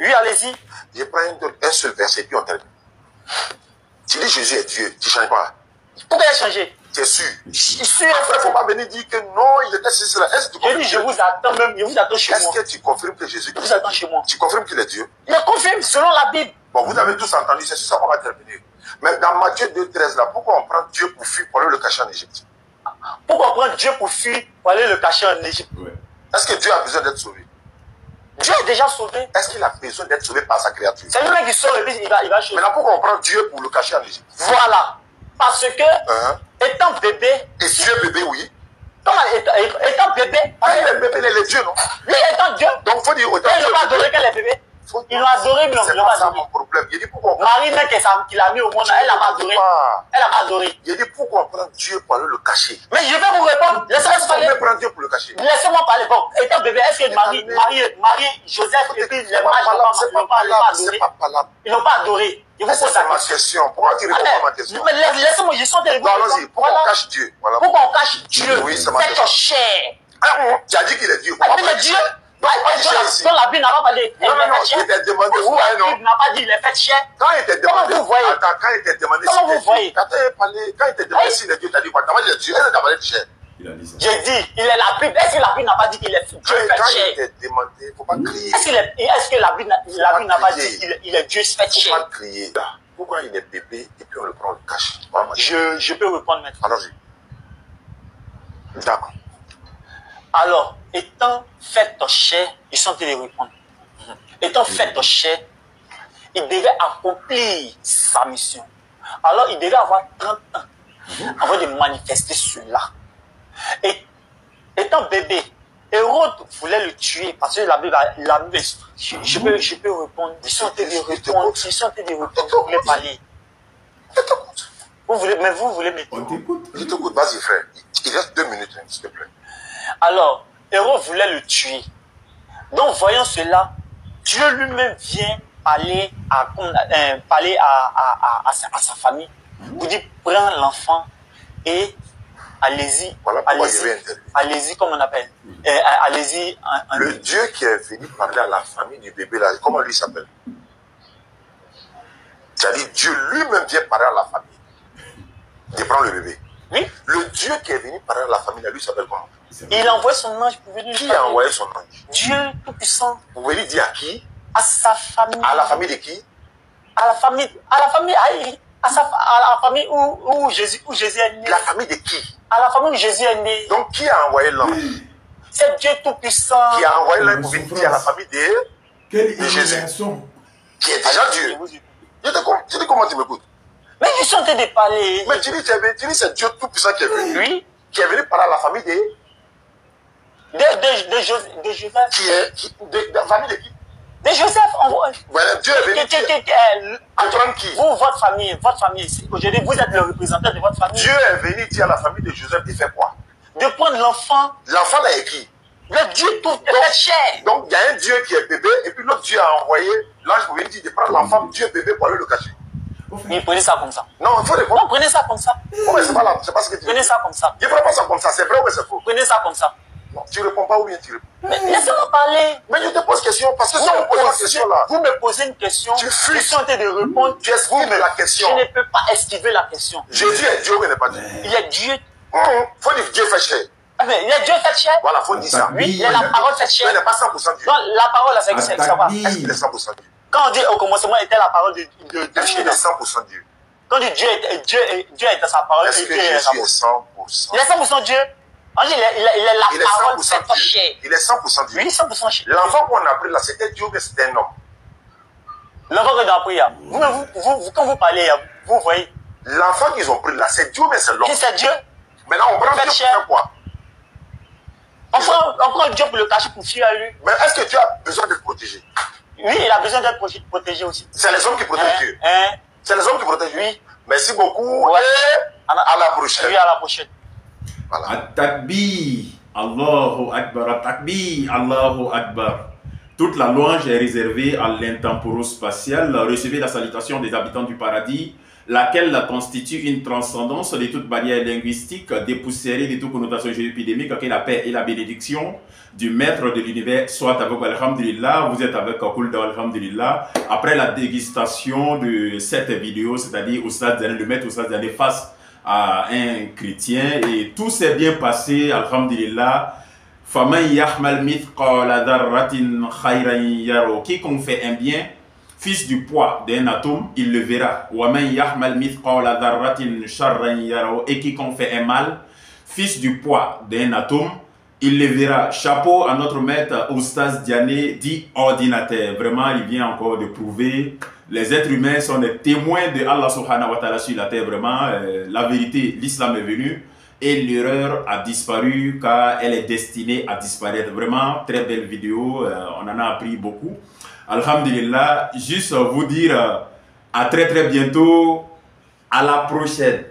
Oui, allez-y. Je prends un seul verset, puis on termine. Tu dis Jésus est Dieu, tu ne changes pas. Pourquoi il a changé? Tu es sûr. Je suis sûr. Après, il ne faut pas venir dire que non, il était ceci, cela. Est-ce que tu confirmes? Je vous attends même, je vous attends chez moi. Est-ce que tu confirmes que Jésus est Dieu? Je vous attends chez moi. Tu confirmes qu'il est Dieu? Il confirme selon la Bible. Bon, vous avez tous entendu, c'est sur ça qu'on va terminer. Mais dans Matthieu 2,13, là, pourquoi on prend Dieu pour fuir pour aller le cacher en Égypte? Pourquoi on prend Dieu pour fuir pour aller le cacher en Égypte? Est-ce que Dieu a besoin d'être sauvé? Dieu est déjà sauvé. Est-ce qu'il a besoin d'être sauvé par sa créature? C'est lui qui sauve et puis il va sauver. Maintenant, pourquoi on prend Dieu pour le cacher en Égypte? Voilà. Parce que, étant bébé... Et Dieu bébé, oui. Comment étant bébé... Ah, il est bébé, il est Dieu, non? Lui étant Dieu. Donc, il faut dire autant. Ils n'ont pas adoré qu'elle est bébé. Ils l'ont adoré, mais c'est pas ça mon problème. Il dit pourquoi Marie, qu'il a mis au monde, elle n'a pas adoré. Elle n'a pas adoré. Il dit pourquoi on prend Dieu pour aller le cacher? Mais je vais vous répondre. Laissez-moi parler. On prend Dieu pour le cacher. Laissez-moi parler. Bon, étant bébé, est-ce que Marie, Joseph et puis les mages n'ont pas adoré? Ils n'ont pas adoré. Je vous pose la question. Pourquoi tu réponds pas à ma question? Mais laissez-moi, je sens des réponses. Allons-y. Pourquoi on cache Dieu? Pourquoi on cache Dieu? Oui, c'est ma question. C'est chair. Tu as dit qu'il est Dieu. Mais Dieu, dans la Bible n'a pas parlé. Non, il t'a demandé où est, non? La Bible n'a pas dit il est fait chair. Quand il t'a demandé, comment vous voyez? Attends, quand il t'a demandé comment vous voyez? Quand il t'a demandé s'il est Dieu, tu as dit quoi? Tu as dit il est Dieu, elle t'a parlé de chair. J'ai dit, il est la Bible. Est-ce que la Bible n'a pas dit qu'il est Dieu fait chair? Quand il t'a demandé, il ne faut pas crier. Est-ce que la Bible n'a pas dit qu'il est Dieu fait chair? Il ne faut pas crier. Pourquoi il est bébé et puis on le prend, on le cache? Je peux répondre maintenant. Allons-y. D'accord. Alors, étant fait en chair, ils sont allés répondre. Étant fait en chair, il devait accomplir sa mission. Alors, il devait avoir 30 ans avant de manifester cela. Et étant bébé, Hérode voulait le tuer parce que la Bible, je peux répondre. Ils sont allés répondre. Ils sont allés répondre. Vous voulez parler. Mais vous voulez m'écouter. Je t'écoute, vas-y frère. Il reste 2 minutes, s'il te plaît. Alors, Hérode voulait le tuer. Donc, voyant cela, Dieu lui-même vient parler à sa famille. Vous dites, prends l'enfant et allez-y. Voilà pourquoi je vais intervenir. Allez-y, comme on appelle. Allez-y. Le Dieu qui est venu parler à la famille du bébé, là, comment lui s'appelle? C'est-à-dire, Dieu lui-même vient parler à la famille. De prendre le bébé. Oui. Le Dieu qui est venu parler à la famille, là, lui s'appelle comment? Il a envoyé son ange pour venir. Qui a envoyé son ange? Dieu Tout-Puissant. Vous voulez dire à qui? À sa famille. À la famille de qui? À la famille où Jésus est né. La famille de qui? À la famille où Jésus est né. Donc qui a envoyé l'ange? C'est Dieu Tout-Puissant. Qui a envoyé l'ange pour venir dire à la famille de Jésus? Qui est déjà Dieu. Tu dis comment tu m'écoutes? Mais ils sont en train de parler. Mais tu dis c'est Dieu Tout-Puissant qui est venu. Oui. Qui est venu parler à la famille de Joseph. De la famille de qui? De Joseph. Voilà, Dieu est venu. Prendre qui? Vous, votre famille ici. Aujourd'hui, vous êtes le représentant de votre famille. Dieu est venu dire à la famille de Joseph de faire quoi? De prendre l'enfant. L'enfant là est qui? Le Dieu tout fait chair. Donc il y a un Dieu qui est bébé et puis l'autre Dieu a envoyé l'ange pour venir dire de prendre l'enfant Dieu bébé pour aller le cacher. Mais prenez ça comme ça. Non, il faut répondre. Non, prenez ça comme ça. Oh, mais c'est pas ce que tu dis. Prenez ça comme ça. Je ne prends pas ça comme ça, c'est vrai ou c'est faux? Prenez ça comme ça. Non, tu ne réponds pas ou bien tu réponds? Mais laissez-moi parler. Mais je te pose question parce que si on me pose la question là. Vous me posez une question. Tu fuis. Je suis en train de répondre. Tu esquives la question. Je ne peux pas esquiver la question. Jésus est Dieu ou il n'est pas Dieu? Il est Dieu. Faut dire Dieu fait chair. Mais il est Dieu fait chair. Voilà, faut dire ça. Oui, il est la parole fait chair. Il n'est pas 100% Dieu. Non, la parole, c'est ça va. Est-ce qu'il est 100% Dieu? Quand on dit au commencement était la parole de Dieu. Est-ce qu'il est 100% Dieu? Quand on dit Dieu était sa parole. Est-ce que Jésus est 100%? Il est 100% Dieu. On dit il est la parole fait chair. Il est 100% Dieu. Oui, 100% chair. L'enfant qu'on a pris là, c'était Dieu ou c'était un homme? L'enfant qu'on a pris là. Vous, quand vous parlez, vous voyez. L'enfant qu'ils ont pris là, c'est Dieu mais c'est l'homme. C'est Dieu. Maintenant, on prend Dieu pour faire quoi? On prend Dieu pour le cacher, pour fuir à lui. Mais est-ce que Dieu a besoin d'être protégé? Oui, il a besoin d'être protégé aussi. C'est les hommes qui protègent Dieu. C'est les hommes qui protègent Dieu. Oui. Merci beaucoup et à la prochaine. Oui, à la prochaine. Voilà. At-Takbir, Allahu Akbar, At-Takbir, Allahu Akbar. Toute la louange est réservée à l'intemporo spatial. Recevez la salutation des habitants du paradis. laquelle constitue une transcendance de toute barrière linguistique, dépoussiérée de toute connotation épidémique, que la paix et la bénédiction du maître de l'univers soit avec vous. Alhamdulillah, vous êtes avec Koulda, alhamdulillah. Après la dégustation de cette vidéo, c'est-à-dire le maître Oustaz Diané face à un chrétien, et tout s'est bien passé, alhamdulillah. Quiconque fait un bien, fils du poids d'un atome, il le verra. Et quiconque fait un mal, fils du poids d'un atome, il le verra. Chapeau à notre maître Oustaz Diané, dit ordinateur. Vraiment, il vient encore de prouver. Les êtres humains sont des témoins de Allah subhanahu wa ta'ala sur la terre. Vraiment, la vérité, l'islam est venu. Et l'erreur a disparu car elle est destinée à disparaître. Vraiment, très belle vidéo. On en a appris beaucoup. Alhamdulillah, juste vous dire à très bientôt. À la prochaine.